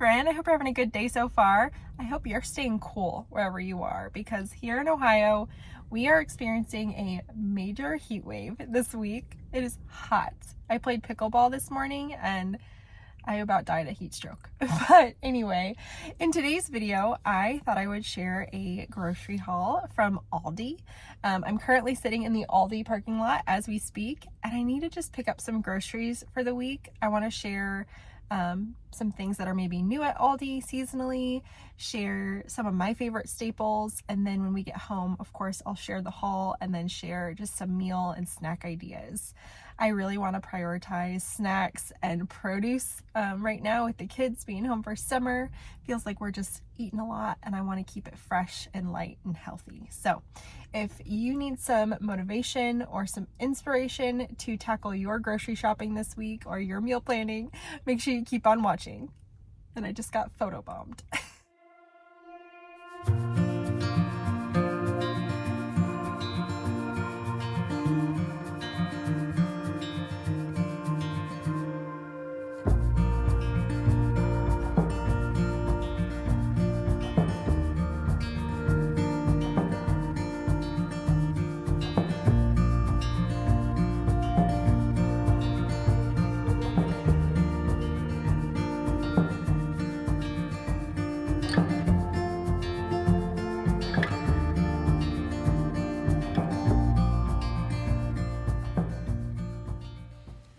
friend. I hope you're having a good day so far. I hope you're staying cool wherever you are, because here in Ohio, we are experiencing a major heat wave this week. It is hot. I played pickleball this morning and I about died of heat stroke. But anyway, in today's video, I thought I would share a grocery haul from ALDI. I'm currently sitting in the ALDI parking lot as we speak, and I need to just pick up some groceries for the week. I want to share some things that are maybe new at ALDI seasonally, share some of my favorite staples, and then when we get home, of course, I'll share the haul and then share just some meal and snack ideas. I really want to prioritize snacks and produce right now with the kids being home for summer. Feels like we're just eating a lot, and I want to keep it fresh and light and healthy. So if you need some motivation or some inspiration to tackle your grocery shopping this week or your meal planning, make sure you keep on watching. And I just got photobombed.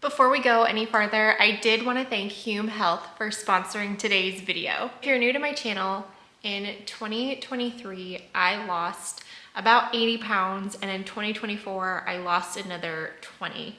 Before we go any farther, I did want to thank Hume Health for sponsoring today's video. If you're new to my channel, in 2023, I lost about 80 pounds, and in 2024, I lost another 20.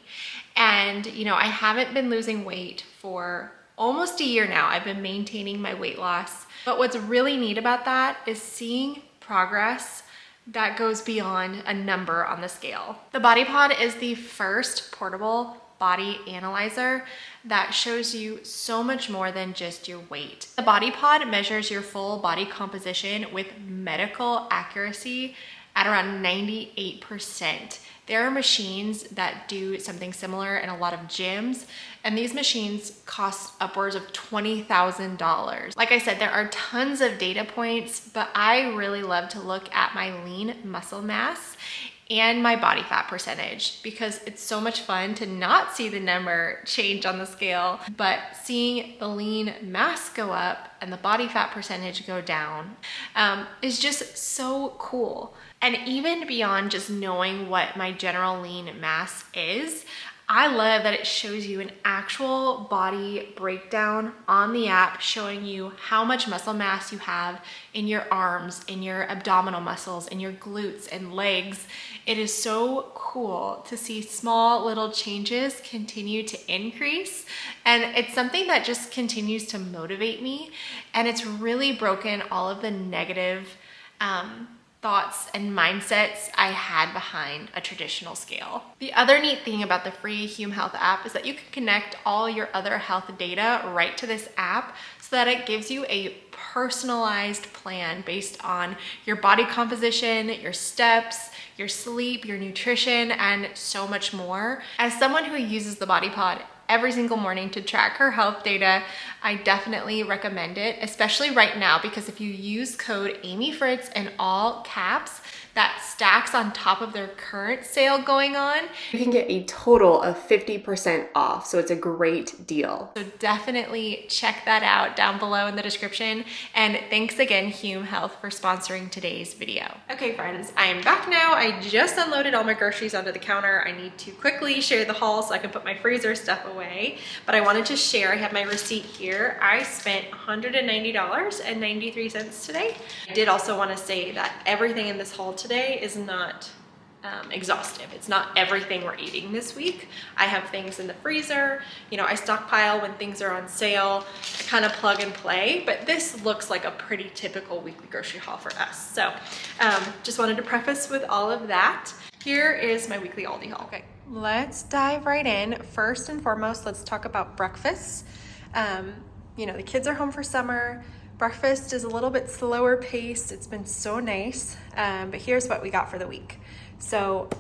And I haven't been losing weight for almost a year now. I've been maintaining my weight loss. But what's really neat about that is seeing progress that goes beyond a number on the scale. The Body Pod is the first portable body analyzer that shows you so much more than just your weight. The Body Pod measures your full body composition with medical accuracy at around 98%. There are machines that do something similar in a lot of gyms, and these machines cost upwards of $20,000. Like I said, there are tons of data points, but I really love to look at my lean muscle mass and my body fat percentage, because it's so much fun to not see the number change on the scale, but seeing the lean mass go up and the body fat percentage go down is just so cool. And even beyond just knowing what my general lean mass is, I love that it shows you an actual body breakdown on the app, showing you how much muscle mass you have in your arms, in your abdominal muscles, in your glutes and legs. It is so cool to see small little changes continue to increase. And it's something that just continues to motivate me. And it's really broken all of the negative thoughts and mindsets I had behind a traditional scale. The other neat thing about the free Hume Health app is that you can connect all your other health data right to this app, so that it gives you a personalized plan based on your body composition, your steps, your sleep, your nutrition, and so much more. As someone who uses the Body Pod every single morning to track her health data, I definitely recommend it, especially right now, because if you use code AmyFritz in all caps, that stacks on top of their current sale going on, you can get a total of 50% off. So it's a great deal. So definitely check that out down below in the description. And thanks again, Hume Health, for sponsoring today's video. Okay, friends, I am back now. I just unloaded all my groceries onto the counter. I need to quickly share the haul so I can put my freezer stuff away. But I wanted to share, I have my receipt here. I spent $190.93 today. I did also want to say that everything in this haul today is not exhaustive. It's not everything we're eating this week. I have things in the freezer. I stockpile when things are on sale. I kind of plug and play, but this looks like a pretty typical weekly grocery haul for us. So just wanted to preface with all of that. Here is my weekly ALDI haul. Okay, let's dive right in. First and foremost, let's talk about breakfast. The kids are home for summer. Breakfast is a little bit slower paced. It's been so nice, but here's what we got for the week. So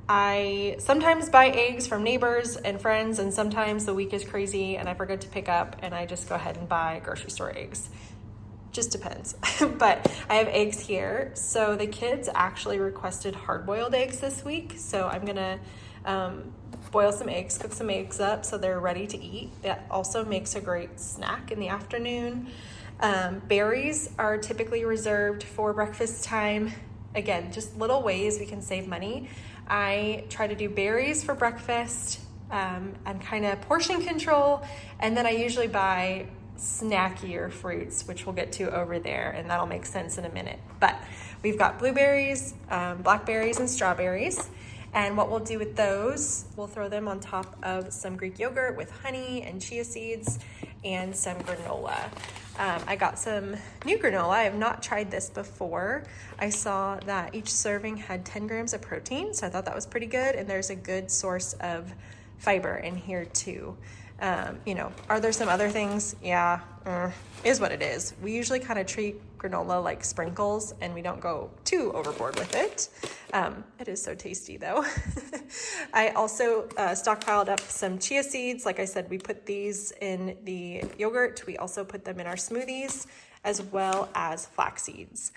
I sometimes buy eggs from neighbors and friends, and sometimes the week is crazy and I forget to pick up and I just go ahead and buy grocery store eggs. Just depends. But I have eggs here. So the kids actually requested hard-boiled eggs this week. So I'm gonna boil some eggs, cook some eggs up so they're ready to eat. That also makes a great snack in the afternoon. Berries are typically reserved for breakfast time. Again, just little ways we can save money. I try to do berries for breakfast and kind of portion control. And then I usually buy snackier fruits, which we'll get to over there, and that'll make sense in a minute. But we've got blueberries, blackberries, and strawberries. And what we'll do with those, we'll throw them on top of some Greek yogurt with honey and chia seeds and some granola. I got some new granola. I have not tried this before. I saw that each serving had 10 grams of protein, so I thought that was pretty good. And there's a good source of fiber in here too. Are there some other things? Yeah, is what it is. We usually kind of treat granola like sprinkles and we don't go too overboard with it. It is so tasty though. I also stockpiled up some chia seeds. Like I said, we put these in the yogurt. We also put them in our smoothies, as well as flax seeds.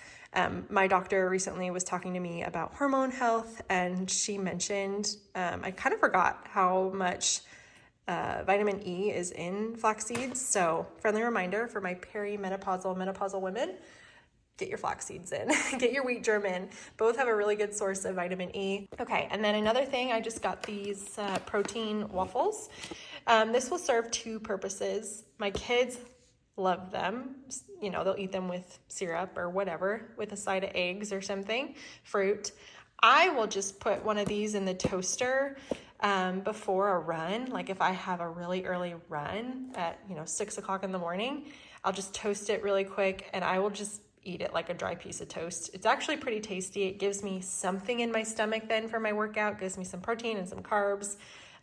My doctor recently was talking to me about hormone health, and she mentioned, I kind of forgot how much vitamin E is in flax seeds. So friendly reminder for my menopausal women, get your flax seeds in, get your wheat germ in. Both have a really good source of vitamin E. Okay, and then another thing, I just got these protein waffles. This will serve two purposes. My kids love them. They'll eat them with syrup or whatever, with a side of eggs or something, fruit. I will just put one of these in the toaster before a run. Like if I have a really early run at 6 o'clock in the morning, I'll just toast it really quick and I will just eat it like a dry piece of toast. It's actually pretty tasty. It gives me something in my stomach then for my workout, gives me some protein and some carbs.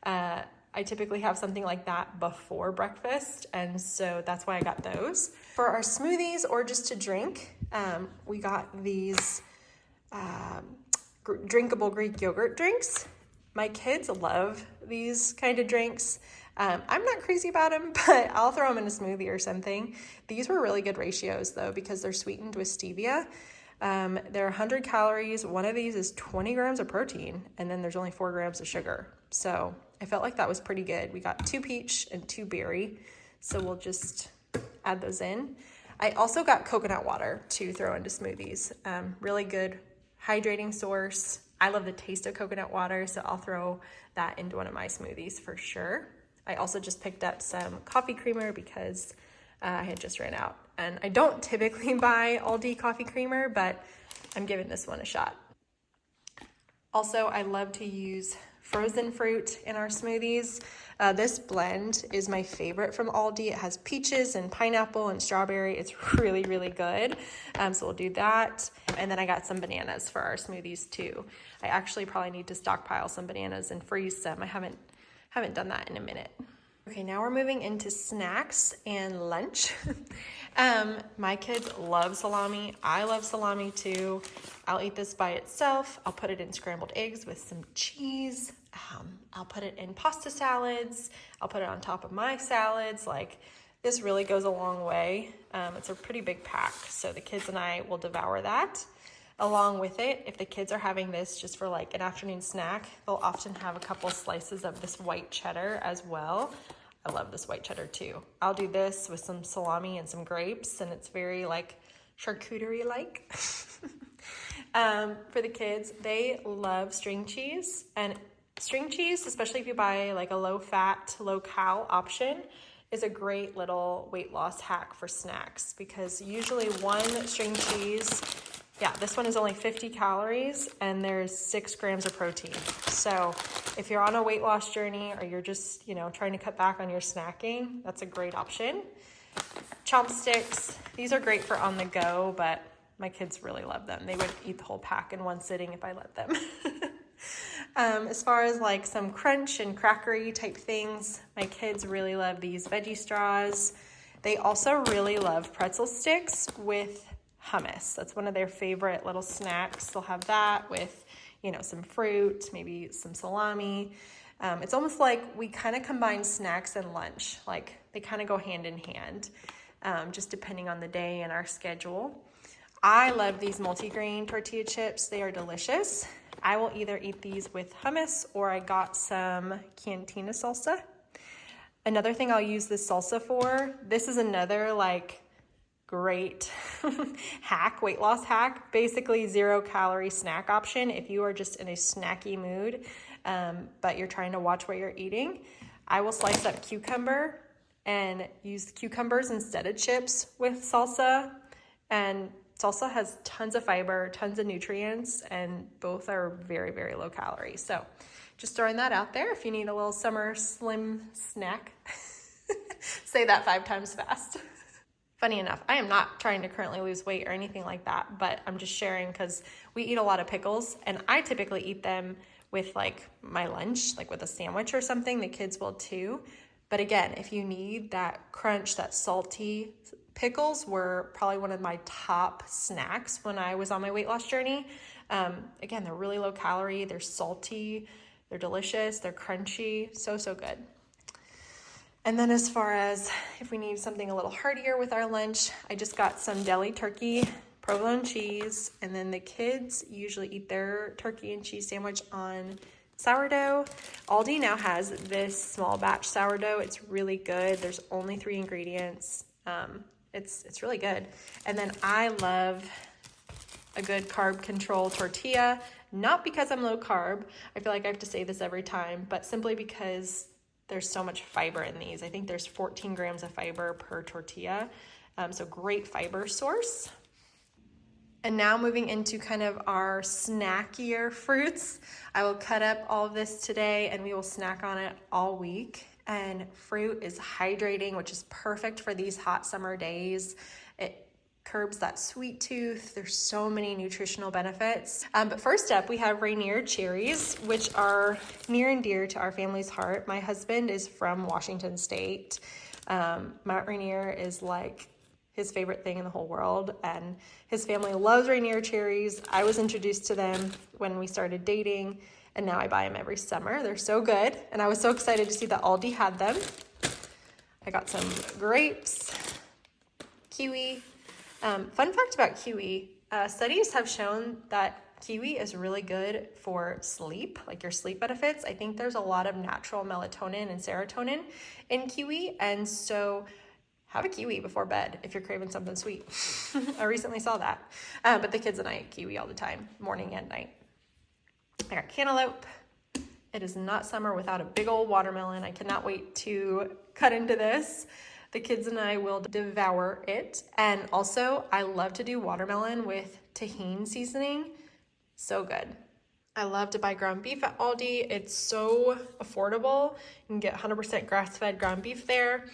I typically have something like that before breakfast, and so that's why I got those. For our smoothies or just to drink, we got these drinkable Greek yogurt drinks. My kids love these kind of drinks. I'm not crazy about them, but I'll throw them in a smoothie or something. These were really good ratios though, because they're sweetened with stevia. They're 100 calories. One of these is 20 grams of protein, and then there's only 4 grams of sugar. So I felt like that was pretty good. We got 2 peach and 2 berry. So we'll just add those in. I also got coconut water to throw into smoothies. Really good hydrating source. I love the taste of coconut water, so I'll throw that into one of my smoothies for sure. I also just picked up some coffee creamer because I had just ran out. And I don't typically buy ALDI coffee creamer, but I'm giving this one a shot. Also, I love to use frozen fruit in our smoothies. This blend is my favorite from ALDI. It has peaches and pineapple and strawberry. It's really, really good. So we'll do that. And then I got some bananas for our smoothies too. I actually probably need to stockpile some bananas and freeze some. I haven't done that in a minute. Okay, now we're moving into snacks and lunch. My kids love salami. I love salami too. I'll eat this by itself. I'll put it in scrambled eggs with some cheese. I'll put it in pasta salads. I'll put it on top of my salads. Like, this really goes a long way. It's a pretty big pack, so the kids and I will devour that. Along with it, if the kids are having this just for like an afternoon snack, they'll often have a couple slices of this white cheddar as well. I love this white cheddar too. I'll do this with some salami and some grapes, and it's very like charcuterie-like. For the kids, they love string cheese, and string cheese, especially if you buy like a low-fat, low-cal option, is a great little weight loss hack for snacks, because usually one string cheese, this one is only 50 calories and there's 6 grams of protein. So if you're on a weight loss journey or you're just, trying to cut back on your snacking, that's a great option. Chopsticks, these are great for on the go, but my kids really love them. They would eat the whole pack in one sitting if I let them. As far as like some crunch and crackery type things, my kids really love these veggie straws. They also really love pretzel sticks with hummus. That's one of their favorite little snacks. They'll have that with, you know, some fruit, maybe some salami. It's almost like we kind of combine snacks and lunch. Like they kind of go hand in hand, just depending on the day and our schedule. I love these multigrain tortilla chips. They are delicious. I will either eat these with hummus or I got some cantina salsa. Another thing I'll use this salsa for, this is another like great hack, weight loss hack, basically 0-calorie snack option if you are just in a snacky mood, but you're trying to watch what you're eating. I will slice up cucumber and use cucumbers instead of chips with salsa, and salsa has tons of fiber, tons of nutrients, and both are very, very low calorie. So just throwing that out there if you need a little summer slim snack. Say that 5 times fast. Funny enough, I am not trying to currently lose weight or anything like that, but I'm just sharing because we eat a lot of pickles and I typically eat them with like my lunch, like with a sandwich or something. The kids will too. But again, if you need that crunch, that salty, pickles were probably one of my top snacks when I was on my weight loss journey. Again, they're really low calorie, they're salty, they're delicious, they're crunchy, so, so good. And then as far as if we need something a little heartier with our lunch, I just got some deli turkey, provolone cheese, and then the kids usually eat their turkey and cheese sandwich on sourdough. ALDI now has this small batch sourdough. It's really good. There's only 3 ingredients. It's really good. And then I love a good carb control tortilla, not because I'm low carb. I feel like I have to say this every time, but simply because there's so much fiber in these. I think there's 14 grams of fiber per tortilla. So great fiber source. And now moving into kind of our snackier fruits. I will cut up all of this today and we will snack on it all week. And fruit is hydrating, which is perfect for these hot summer days. It curbs that sweet tooth. There's so many nutritional benefits. But first up, we have Rainier cherries, which are near and dear to our family's heart. My husband is from Washington State. Mount Rainier is like his favorite thing in the whole world, and his family loves Rainier cherries. I was introduced to them when we started dating, and now I buy them every summer. They're so good, and I was so excited to see that ALDI had them. I got some grapes, kiwi. Fun fact about kiwi, studies have shown that kiwi is really good for sleep, like your sleep benefits. I think there's a lot of natural melatonin and serotonin in kiwi, and so have a kiwi before bed if you're craving something sweet. I recently saw that, but the kids and I eat kiwi all the time, morning and night. I got cantaloupe. It is not summer without a big old watermelon. I cannot wait to cut into this. The kids and I will devour it. And also, I love to do watermelon with tahini seasoning. So good. I love to buy ground beef at ALDI. It's so affordable. You can get 100% grass-fed ground beef there.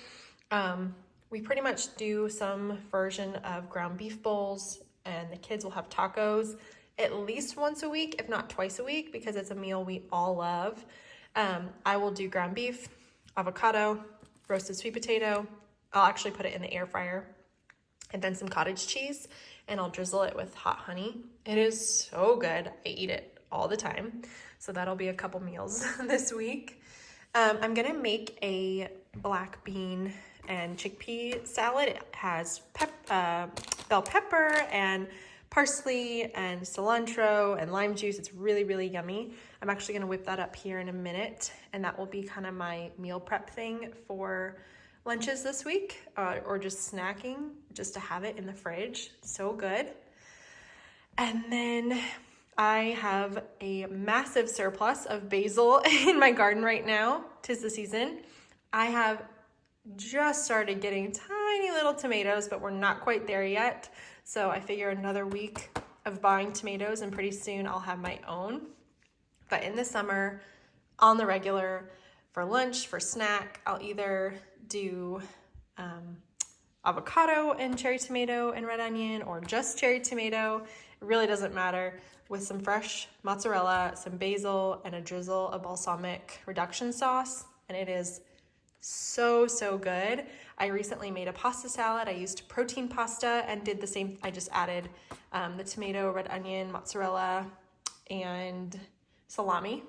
We pretty much do some version of ground beef bowls, and the kids will have tacos at least once a week, if not twice a week, because it's a meal we all love. I will do ground beef, avocado, roasted sweet potato. I'll actually put it in the air fryer, and then some cottage cheese, and I'll drizzle it with hot honey. It is so good. I eat it all the time. So that'll be a couple meals this week. I'm gonna make a black bean and chickpea salad. It has bell pepper and parsley and cilantro and lime juice. It's really, really yummy. I'm actually gonna whip that up here in a minute, and that will be kind of my meal prep thing for lunches this week, or just snacking, just to have it in the fridge. So good. And then I have a massive surplus of basil in my garden right now. 'Tis the season. I have just started getting tiny little tomatoes, but we're not quite there yet. So I figure another week of buying tomatoes and pretty soon I'll have my own. But in the summer, on the regular, for lunch, for snack, I'll either do avocado and cherry tomato and red onion, or just cherry tomato. It really doesn't matter, with some fresh mozzarella, some basil, and a drizzle of balsamic reduction sauce. And it is so, so good. I recently made a pasta salad. I used protein pasta and did the same. I just added the tomato, red onion, mozzarella, and salami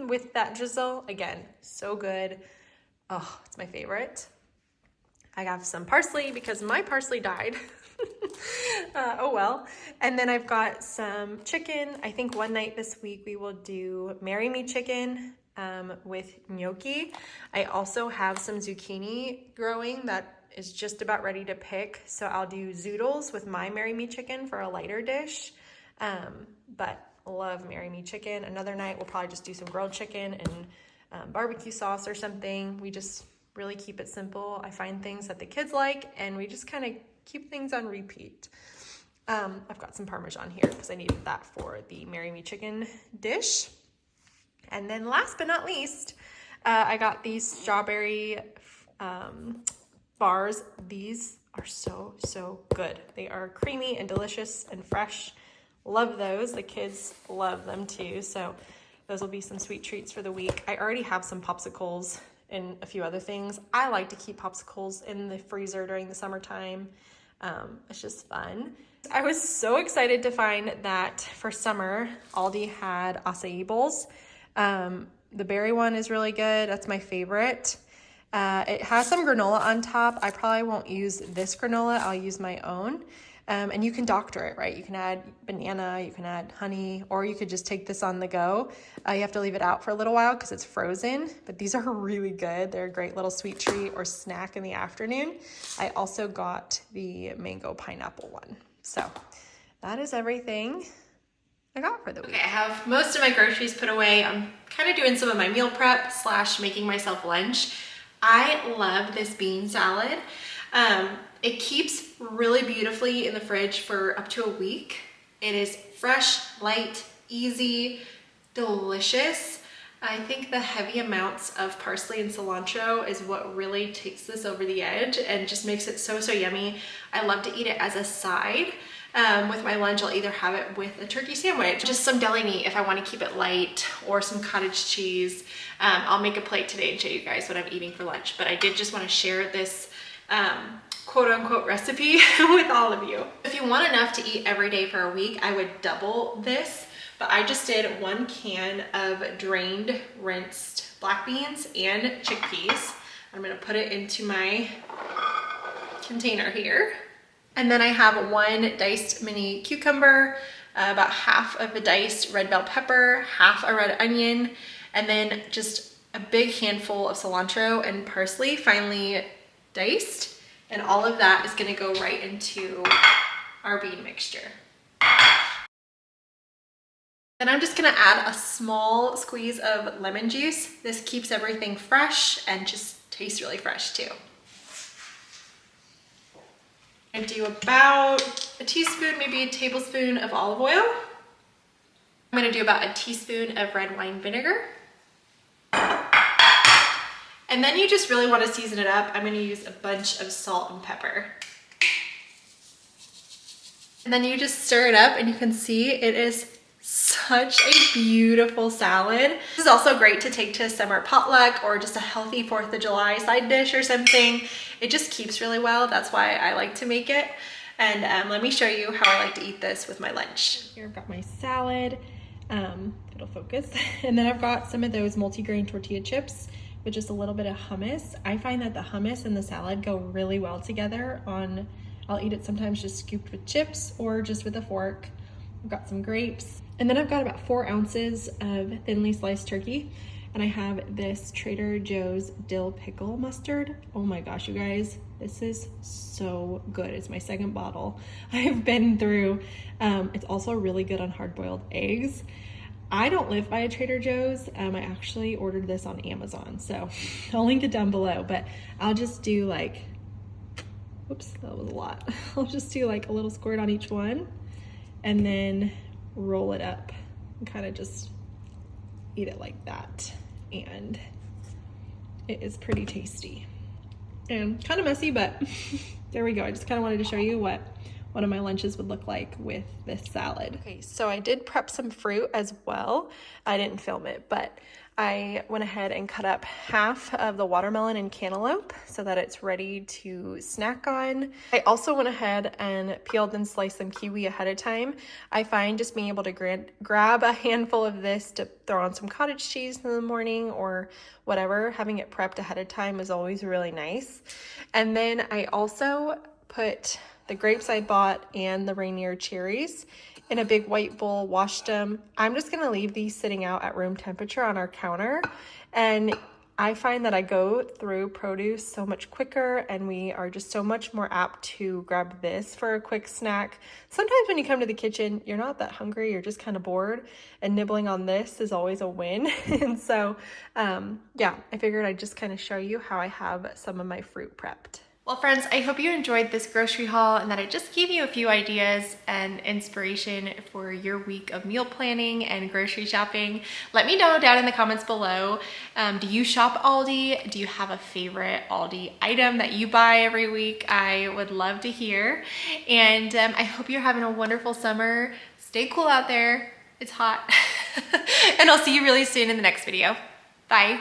with that drizzle. Again, so good. Oh, it's my favorite. I have some parsley because my parsley died. Oh well. And then I've got some chicken. I think one night this week we will do Marry Me chicken with gnocchi. I also have some zucchini growing that is just about ready to pick. So I'll do zoodles with my Marry Me chicken for a lighter dish. But love Marry Me chicken. Another night we'll probably just do some grilled chicken and barbecue sauce or something. We just really keep it simple. I find things that the kids like and we just kind of keep things on repeat. I've got some Parmesan here because I needed that for the Marry Me chicken dish. And then last but not least, I got these strawberry bars. These are so, so good. They are creamy and delicious and fresh. Love those. The kids love them too. So those will be some sweet treats for the week. I already have some popsicles and a few other things. I like to keep popsicles in the freezer during the summertime. It's just fun. I was so excited to find that for summer, Aldi had acai bowls. The berry one is really good. That's my favorite. It has some granola on top. I probably won't use this granola. I'll use my own. And you can doctor it, right? You can add banana, you can add honey, or you could just take this on the go. You have to leave it out for a little while because it's frozen, but these are really good. They're a great little sweet treat or snack in the afternoon. I also got the mango pineapple one. So that is everything I got for the week. Okay, I have most of my groceries put away. I'm kind of doing some of my meal prep / making myself lunch. I love this bean salad. It keeps really beautifully in the fridge for up to a week. It is fresh, light, easy, delicious. I think the heavy amounts of parsley and cilantro is what really takes this over the edge and just makes it so, so yummy. I love to eat it as a side. With my lunch, I'll either have it with a turkey sandwich, just some deli meat if I want to keep it light, or some cottage cheese. I'll make a plate today and show you guys what I'm eating for lunch, but I did just want to share this quote-unquote recipe with all of you. If you want enough to eat every day for a week, I would double this, but I just did 1 can of drained, rinsed black beans and chickpeas. I'm gonna put it into my container here. And then I have 1 diced mini cucumber, about half of a diced red bell pepper, half a red onion, and then just a big handful of cilantro and parsley finely diced. And all of that is gonna go right into our bean mixture. Then I'm just gonna add a small squeeze of lemon juice. This keeps everything fresh and just tastes really fresh too. I'm gonna do about a teaspoon, maybe a tablespoon of olive oil. I'm gonna do about a teaspoon of red wine vinegar. And then you just really want to season it up. I'm going to use a bunch of salt and pepper. And then you just stir it up and you can see it is such a beautiful salad. This is also great to take to a summer potluck or just a healthy 4th of July side dish or something. It just keeps really well. That's why I like to make it. And let me show you how I like to eat this with my lunch. Here I've got my salad. It'll focus. And then I've got some of those multigrain tortilla chips with just a little bit of hummus. I find that the hummus and the salad go really well together on, I'll eat it sometimes just scooped with chips or just with a fork. I've got some grapes. And then I've got about 4 ounces of thinly sliced turkey. And I have this Trader Joe's dill pickle mustard. Oh my gosh, you guys, this is so good. It's my 2nd bottle I've been through. It's also really good on hard-boiled eggs. I don't live by a Trader Joe's. I actually ordered this on Amazon, so I'll link it down below, but I'll just do like, whoops, that was a lot. I'll just do like a little squirt on each one and then roll it up and kind of just eat it like that. And it is pretty tasty and kind of messy, but there we go. I just kind of wanted to show you what one of my lunches would look like with this salad. Okay, so I did prep some fruit as well. I didn't film it, but I went ahead and cut up half of the watermelon and cantaloupe so that it's ready to snack on. I also went ahead and peeled and sliced some kiwi ahead of time. I find just being able to grab a handful of this to throw on some cottage cheese in the morning or whatever, having it prepped ahead of time is always really nice. And then I also put the grapes I bought and the Rainier cherries in a big white bowl, washed them. I'm just gonna leave these sitting out at room temperature on our counter. And I find that I go through produce so much quicker and we are just so much more apt to grab this for a quick snack. Sometimes when you come to the kitchen, you're not that hungry, you're just kind of bored, and nibbling on this is always a win. And so, yeah, I figured I'd just kind of show you how I have some of my fruit prepped. Well, friends, I hope you enjoyed this grocery haul and that it just gave you a few ideas and inspiration for your week of meal planning and grocery shopping. Let me know down in the comments below. Do you shop Aldi? Do you have a favorite Aldi item that you buy every week? I would love to hear. And I hope you're having a wonderful summer. Stay cool out there. It's hot. And I'll see you really soon in the next video. Bye.